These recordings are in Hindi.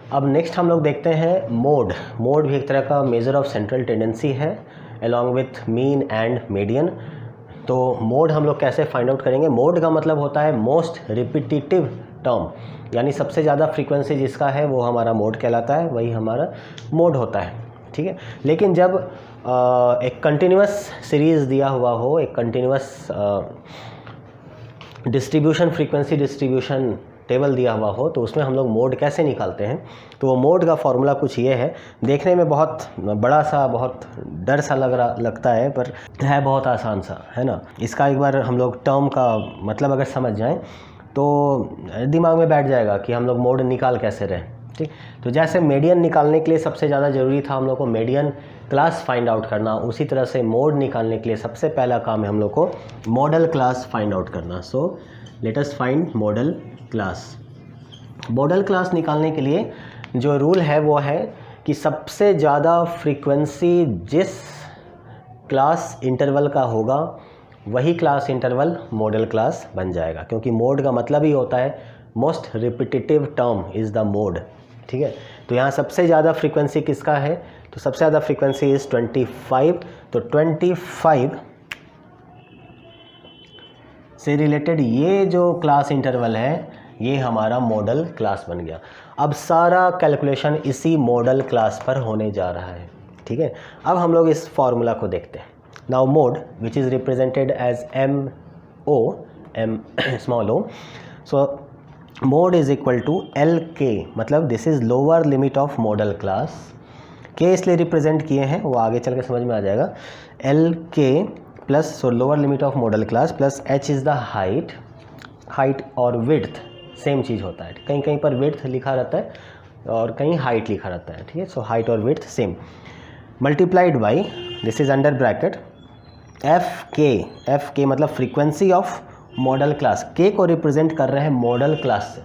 अब नेक्स्ट हम लोग देखते हैं मोड। मोड भी एक तरह का मेजर ऑफ सेंट्रल टेंडेंसी है along with mean and median. तो मोड हम लोग कैसे फाइंड आउट करेंगे? मोड का मतलब होता है मोस्ट रिपीटिटिव टर्म, यानी सबसे ज़्यादा फ्रीक्वेंसी जिसका है वो हमारा मोड कहलाता है, वही हमारा मोड होता है, ठीक है। लेकिन जब एक कंटिन्यूस सीरीज़ दिया हुआ हो, एक continuous distribution, frequency distribution table दिया हुआ हो, तो उसमें हम लोग मोड कैसे निकालते हैं? तो वो मोड का फॉर्मूला कुछ ये है, देखने में बहुत बड़ा सा, बहुत डर सा लगता है, पर है बहुत आसान सा, है ना। इसका एक बार हम लोग टर्म का मतलब अगर समझ जाएं तो दिमाग में बैठ जाएगा कि हम लोग मोड निकाल कैसे रहे, ठीक। तो जैसे मीडियन निकालने के लिए सबसे ज़्यादा ज़रूरी था हम लोग को मीडियन क्लास फाइंड आउट करना, उसी तरह से मोड निकालने के लिए सबसे पहला काम है हम लोग को मॉडल क्लास फाइंड आउट करना। So let us find model class. Model class निकालने के लिए जो रूल है वो है कि सबसे ज़्यादा फ्रीक्वेंसी जिस क्लास इंटरवल का होगा वही क्लास इंटरवल मॉडल क्लास बन जाएगा, क्योंकि मोड का मतलब ही होता है most repetitive term is the mode, ठीक है। तो यहाँ सबसे ज़्यादा फ्रीक्वेंसी किसका है? तो सबसे ज़्यादा फ्रीक्वेंसी इज़ 25। तो 25 से रिलेटेड ये जो क्लास इंटरवल है ये हमारा मॉडल क्लास बन गया। अब सारा कैलकुलेशन इसी मॉडल क्लास पर होने जा रहा है, ठीक है। अब हम लोग इस फॉर्मूला को देखते हैं। Now mode which is represented as M small O, so mode is equal to L के, मतलब this is lower limit of modal class. के इसलिए रिप्रेजेंट किए हैं वो आगे चल के समझ में आ जाएगा। एल के plus, so lower limit of modal class, plus H is the height. Height और विड्थ सेम चीज़ होता है, कहीं कहीं पर विड्थ लिखा रहता है और कहीं हाइट लिखा रहता है, ठीक है। सो हाइट और width same, multiplied by, this is under bracket F के मतलब फ्रीक्वेंसी ऑफ मॉडल क्लास। के को रिप्रेजेंट कर रहे हैं मॉडल क्लास से,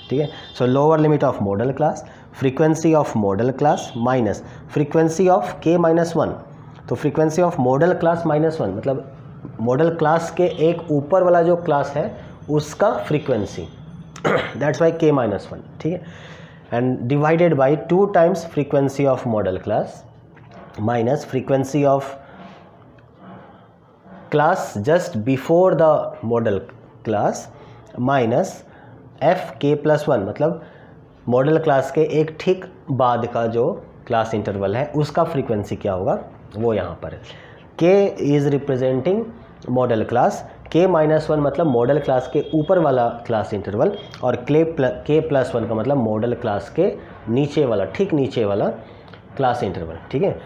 ठीक है। सो lower limit of modal class, frequency of modal class minus frequency of के माइनस 1। तो frequency of modal class minus 1 मतलब मॉडल क्लास के एक ऊपर वाला जो क्लास है उसका फ्रीक्वेंसी, दैट्स वाई के माइनस 1, ठीक है। And divided by 2 times frequency of modal class minus frequency of class just before the modal class minus F के प्लस 1, मतलब मॉडल क्लास के एक ठीक बाद का जो क्लास इंटरवल है उसका फ्रीक्वेंसी क्या होगा वो यहाँ पर है। के इज़ रिप्रेजेंटिंग मॉडल क्लास, के माइनस 1 मतलब मॉडल क्लास के ऊपर वाला क्लास इंटरवल, और के प्लस 1 का मतलब मॉडल क्लास के नीचे वाला, ठीक नीचे वाला क्लास इंटरवल, ठीक है।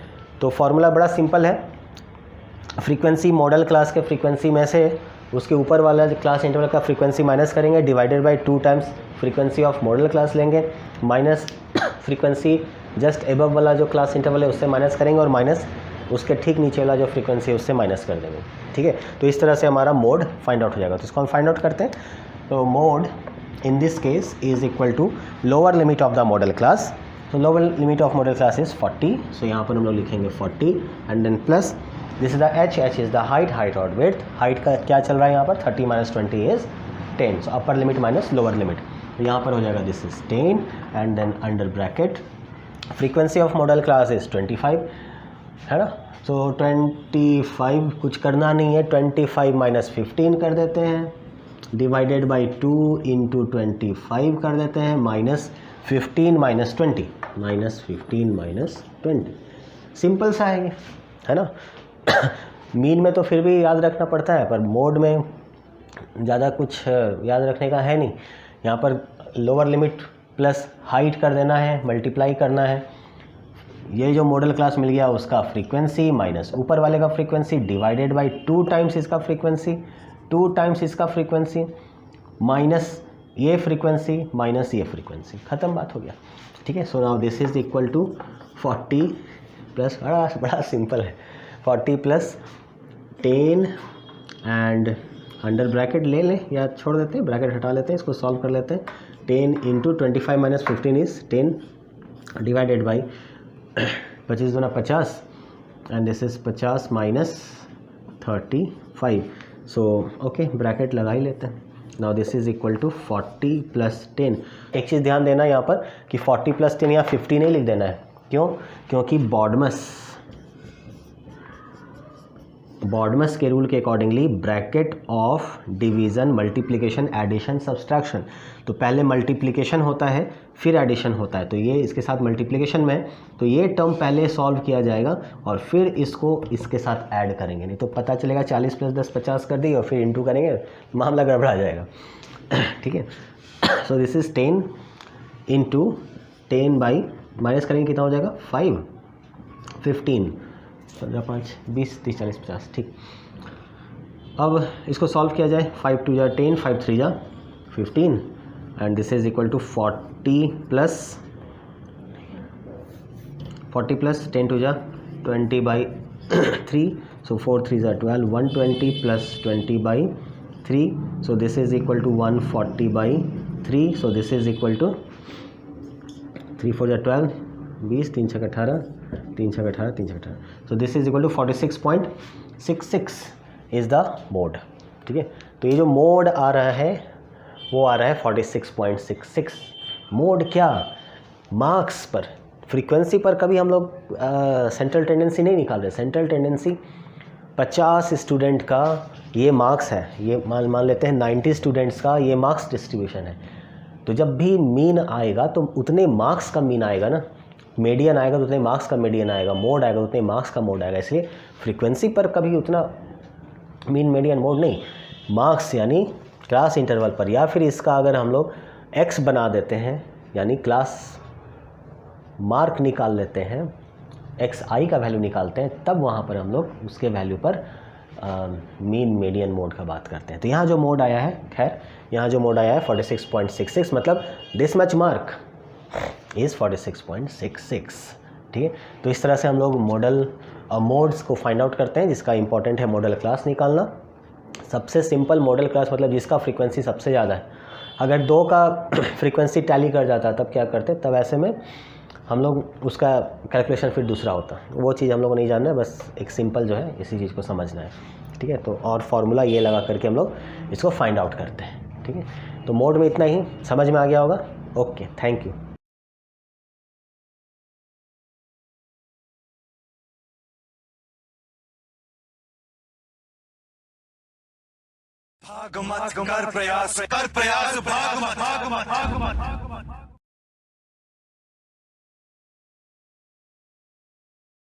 तो फॉर्मूला बड़ा सिंपल है, फ्रीक्वेंसी मॉडल क्लास के फ्रीक्वेंसी में से उसके ऊपर वाला क्लास इंटरवल का फ्रीक्वेंसी माइनस करेंगे, divided by 2 times frequency of modal class लेंगे, माइनस फ्रीक्वेंसी जस्ट एबव वाला जो क्लास इंटरवल है उससे माइनस करेंगे, और माइनस उसके ठीक नीचे वाला जो फ्रीक्वेंसी है उससे माइनस कर देंगे, ठीक है। तो इस तरह से हमारा मोड फाइंड आउट हो जाएगा। तो इसको हम फाइंड आउट करते हैं। तो mode in this case is equal to lower limit of the modal class. तो lower limit of modal class is 40, so यहाँ पर हम लोग लिखेंगे 40 and then plus this is the h is the height और विड्थ। हाइट का क्या चल रहा है यहाँ पर 30 minus 20 is 10, so upper limit minus lower limit, तो यहाँ पर हो जाएगा this is 10 and then under bracket frequency of modal class is 25, है ना। सो 25 कुछ करना नहीं है, 25 माइनस 15 कर देते हैं, डिवाइडेड बाई 2 इंटू 25 कर देते हैं, minus 15 minus 20, minus 15 minus 20, simple सा है ये, है ना। मीन में तो फिर भी याद रखना पड़ता है, पर मोड में ज़्यादा कुछ याद रखने का है नहीं। यहाँ पर लोअर लिमिट प्लस हाइट कर देना है, मल्टीप्लाई करना है, ये जो मॉडल क्लास मिल गया उसका फ्रीक्वेंसी माइनस ऊपर वाले का फ्रीक्वेंसी, डिवाइडेड बाई 2 टाइम्स इसका फ्रीक्वेंसी, 2 टाइम्स इसका फ्रीक्वेंसी, माइनस ये फ्रीक्वेंसी माइनस ये फ्रीक्वेंसी, ख़त्म, बात हो गया, ठीक है। So now this is equal to 40 plus, बड़ा सिंपल है, 40 प्लस 10 एंड अंडर ब्रैकेट ले लें या छोड़ देते हैं, ब्रैकेट हटा लेते हैं, इसको सॉल्व कर लेते हैं। 10 into 25 minus 15 is 10 divided by 25 दूना 50 and this is 50 minus 35, so okay bracket लगा ही लेते हैं। Now this is equal to 40 plus 10। एक चीज़ ध्यान देना यहाँ पर कि 40 प्लस 10 यहाँ 50 नहीं लिख देना है। क्यों? क्योंकि बॉडमस के रूल के accordingly bracket of division, multiplication, addition, subtraction, तो पहले मल्टीप्लिकेशन होता है फिर एडिशन होता है। तो ये इसके साथ मल्टीप्लिकेशन में है, तो ये टर्म पहले सॉल्व किया जाएगा और फिर इसको इसके साथ ऐड करेंगे, नहीं तो पता चलेगा 40 प्लस 10 50 कर दी और फिर इंटू करेंगे, मामला गड़बड़ा जाएगा। ठीक है, सो this is 10 into 10 by, minus करेंगे कितना हो जाएगा 5, 15, 15 5 20 30 40 50। ठीक, अब इसको सॉल्व किया जाए। 5 2 जा 10, 5 3 जा 15 and this is equal to 40 plus 10 2 जा 20 बाई 3, सो 4 3 जा 12, 120 plus 20 by 3, so this is equal to 140 by 3, so this is equal to 3 4 जा 12, 20, 3 6 18, 3 6 18, 3 6 18, so this is equal to 46.66 is the mode. ठीक है, तो ये जो मोड आ रहा है वो आ रहा है 46.66। मोड क्या? मार्क्स पर, फ्रीक्वेंसी पर कभी हम लोग सेंट्रल टेंडेंसी नहीं निकाल रहे। सेंट्रल टेंडेंसी 50 स्टूडेंट का ये मार्क्स है, ये मान लेते हैं 90 स्टूडेंट्स का ये मार्क्स डिस्ट्रीब्यूशन है। तो जब भी मीन आएगा तो उतने मार्क्स का मीन आएगा ना, मीडियन आएगा तो उतने मार्क्स का मीडियन आएगा, मोड आएगा तो उतने मार्क्स का मोड आएगा। इसलिए फ्रीक्वेंसी पर कभी उतना मीन मीडियन मोड नहीं, मार्क्स यानी क्लास इंटरवल पर, या फिर इसका अगर हम लोग एक्स बना देते हैं यानी क्लास मार्क निकाल लेते हैं, एक्स आई का वैल्यू निकालते हैं, तब वहाँ पर हम लोग उसके वैल्यू पर मीन मीडियन मोड का बात करते हैं। तो यहाँ जो मोड आया है, खैर यहाँ जो मोड आया है 46.66, मतलब दिस मच मार्क इज़ 46.66। ठीक है, तो इस तरह से हम लोग मॉडल मोड्स को फाइंड आउट करते हैं, जिसका इंपॉर्टेंट है मॉडल क्लास निकालना। सबसे सिंपल मॉडल क्लास मतलब जिसका फ्रीक्वेंसी सबसे ज़्यादा है। अगर 2 का फ्रीक्वेंसी टैली कर जाता तब क्या करते? तब ऐसे में हम लोग उसका कैलकुलेशन फिर दूसरा होता, वो चीज़ हम लोग को नहीं जानना है, बस एक सिंपल जो है इसी चीज़ को समझना है। ठीक है, तो और फार्मूला ये लगा करके हम लोग इसको फाइंड आउट करते हैं। ठीक है, तो मोड में इतना ही समझ में आ गया होगा। Okay, thank you. भाग मत कर प्रयास, भाग मत।